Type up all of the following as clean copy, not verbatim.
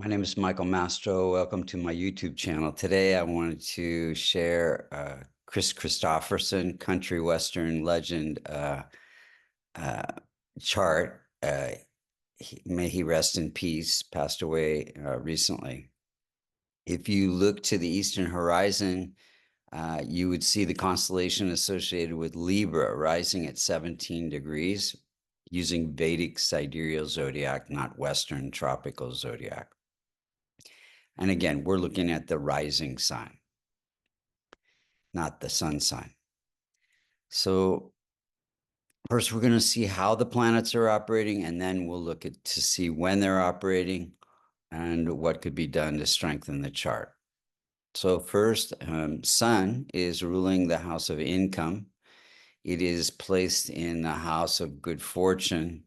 My name is Michael Mastro. Welcome to my YouTube channel. Today I wanted to share Kris Kristofferson, country western legend chart. May he rest in peace, passed away recently. If you look to the eastern horizon, you would see the constellation associated with Libra rising at 17 degrees using Vedic sidereal zodiac, not Western tropical zodiac. And again, we're looking at the rising sign, not the sun sign. So first, we're going to see how the planets are operating, and then we'll look at to see when they're operating and what could be done to strengthen the chart. So first, Sun is ruling the house of income. It is placed in the house of good fortune,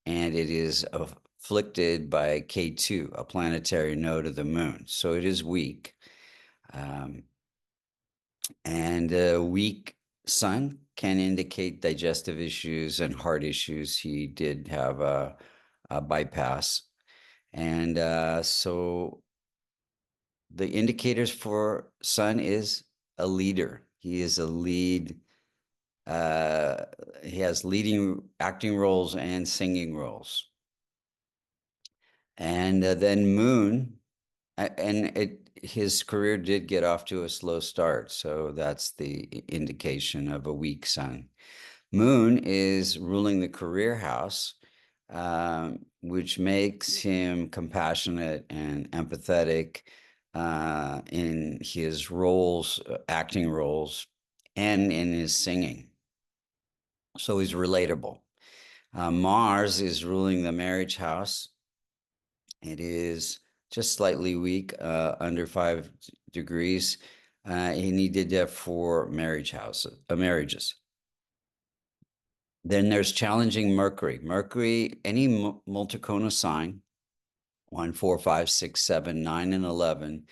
and it is afflicted by Ketu, a planetary node of the moon. So it is weak. And a weak sun can indicate digestive issues and heart issues. He did have a bypass. And so the indicators for Sun is a leader. He is a lead. He has leading acting roles and singing roles. And then Moon, and his career did get off to a slow start. So that's the indication of a weak sun. Moon is ruling the career house, which makes him compassionate and empathetic in his roles, acting roles, and in his singing. So he's relatable. Mars is ruling the marriage house. It is just slightly weak, under 5 degrees. He needed that for marriages. Then there's challenging Mercury. Mercury, any multicona sign, 1, 4, 5, 6, 7, 9, and 11,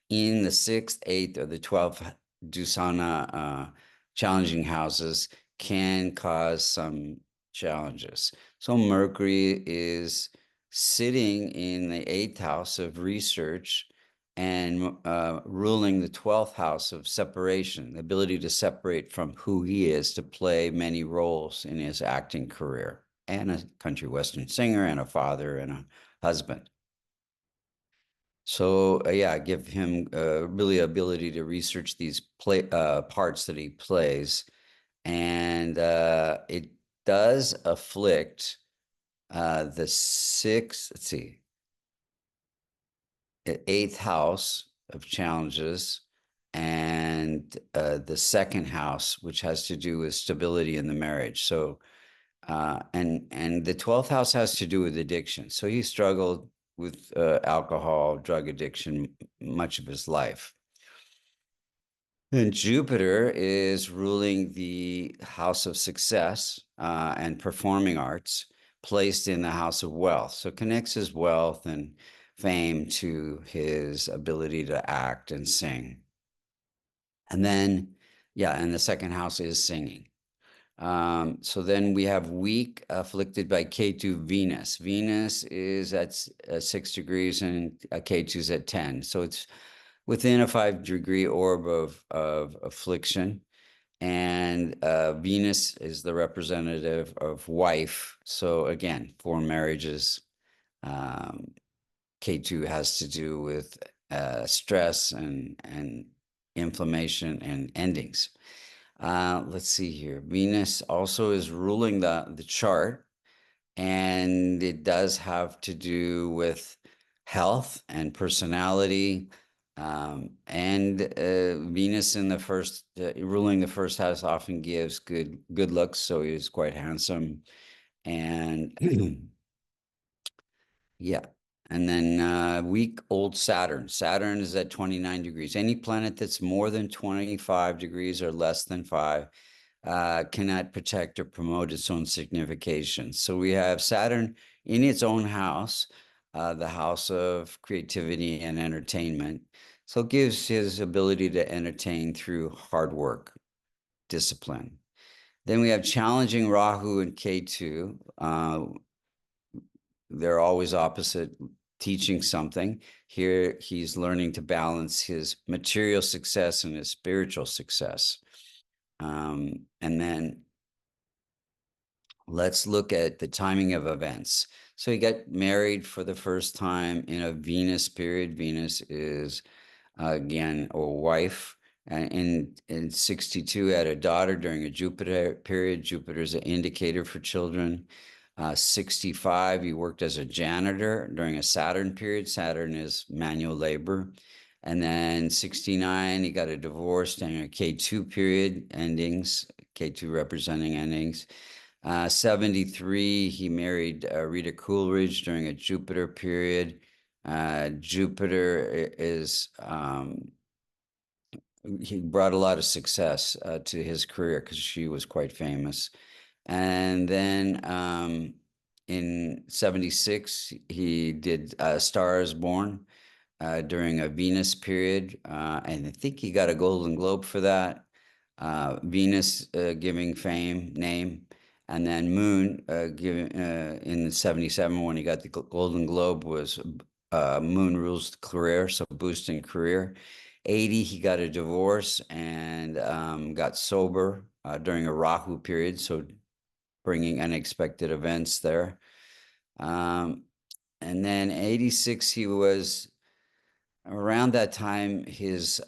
in the 6th, 8th, or the 12th Dusana challenging houses can cause some challenges. So Mercury is sitting in the 8th house of research and ruling the 12th house of separation, the ability to separate from who he is to play many roles in his acting career, and a country western singer, and a father, and a husband. So yeah, give him really ability to research these parts that he plays. And it does afflict the 8th house of challenges, and the 2nd house, which has to do with stability in the marriage. So and the 12th house has to do with addiction. So he struggled with alcohol, drug addiction much of his life. And Jupiter is ruling the house of success and performing arts, placed in the house of wealth. So connects his wealth and fame to his ability to act and sing. And then, yeah, and the 2nd house is singing. So then we have weak, afflicted by Ketu, Venus. Venus is at 6 degrees and Ketu is at 10. So it's within a 5-degree orb of affliction. And Venus is the representative of wife. So again, for marriages, Ketu has to do with stress and inflammation and endings. Let's see here. Venus also is ruling the chart, and it does have to do with health and personality. And Venus in the first, ruling the 1st house, often gives good looks. So he's quite handsome, and yeah. And then weak old Saturn. Saturn is at 29 degrees. Any planet that's more than 25 degrees or less than 5 cannot protect or promote its own signification. So we have Saturn in its own house, the house of creativity and entertainment. So it gives his ability to entertain through hard work, discipline. Then we have challenging Rahu and Ketu. They're always opposite teaching something. Here, he's learning to balance his material success and his spiritual success. And then let's look at the timing of events. So he got married for the first time in a Venus period. Venus is, again, a wife. And in 62, had a daughter during a Jupiter period. Jupiter is an indicator for children. 65, he worked as a janitor during a Saturn period. Saturn is manual labor. And then 69, he got a divorce during a K2 period, endings, K2 representing endings. 73, he married Rita Coolidge during a Jupiter period. Jupiter is, he brought a lot of success to his career because she was quite famous. And then in 76, he did Star is Born during a Venus period. And I think he got a Golden Globe for that. Venus giving fame, name. And then Moon giving in 77, when he got the Golden Globe, was Moon Rules the Career, so boosting career. 80, he got a divorce and got sober during a Rahu period, so bringing unexpected events there. And then 86, he was, around that time, his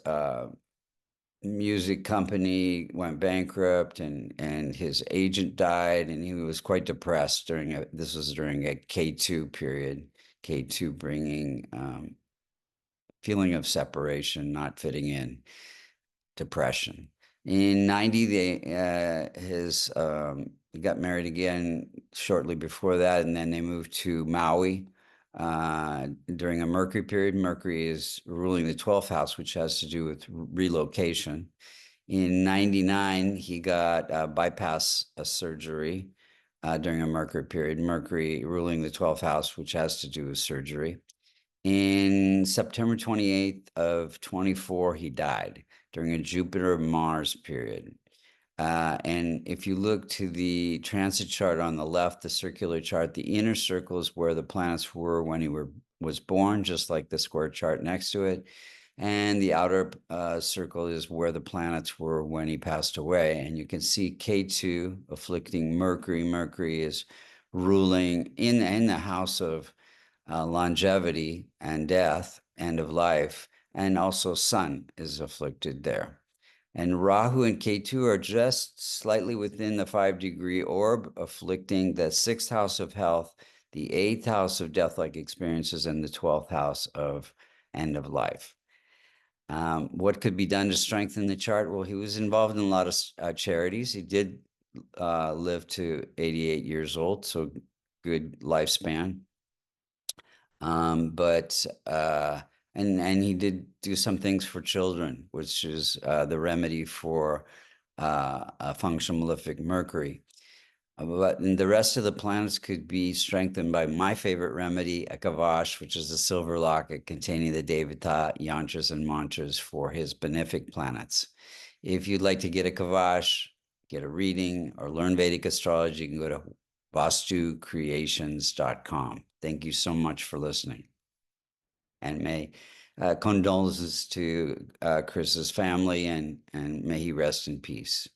music company went bankrupt and his agent died, and he was quite depressed this was during a K2 period. K2 bringing feeling of separation, not fitting in, depression. In 90, he got married again shortly before that, and then they moved to Maui during a Mercury period. Mercury is ruling the 12th house, which has to do with relocation. In 99, he got bypass surgery during a Mercury period. Mercury ruling the 12th house, which has to do with surgery. In September 28th of 24, he died during a Jupiter-Mars period. And if you look to the transit chart on the left, the circular chart, the inner circle is where the planets were when he was born, just like the square chart next to it. And the outer circle is where the planets were when he passed away. And you can see K2 afflicting Mercury. Mercury is ruling in the house of longevity and death, end of life, and also Sun is afflicted there. And Rahu and Ketu are just slightly within the 5-degree orb, afflicting the 6th house of health, the 8th house of death-like experiences, and the 12th house of end of life. What could be done to strengthen the chart? Well, he was involved in a lot of charities. He did live to 88 years old, so good lifespan. And he did do some things for children, which is the remedy for a functional malefic Mercury. But the rest of the planets could be strengthened by my favorite remedy, a kavash, which is a silver locket containing the Devata, yantras, and mantras for his benefic planets. If you'd like to get a kavash, get a reading, or learn Vedic astrology, you can go to vastucreations.com. Thank you so much for listening. And may condolences to Kris's family, and may he rest in peace.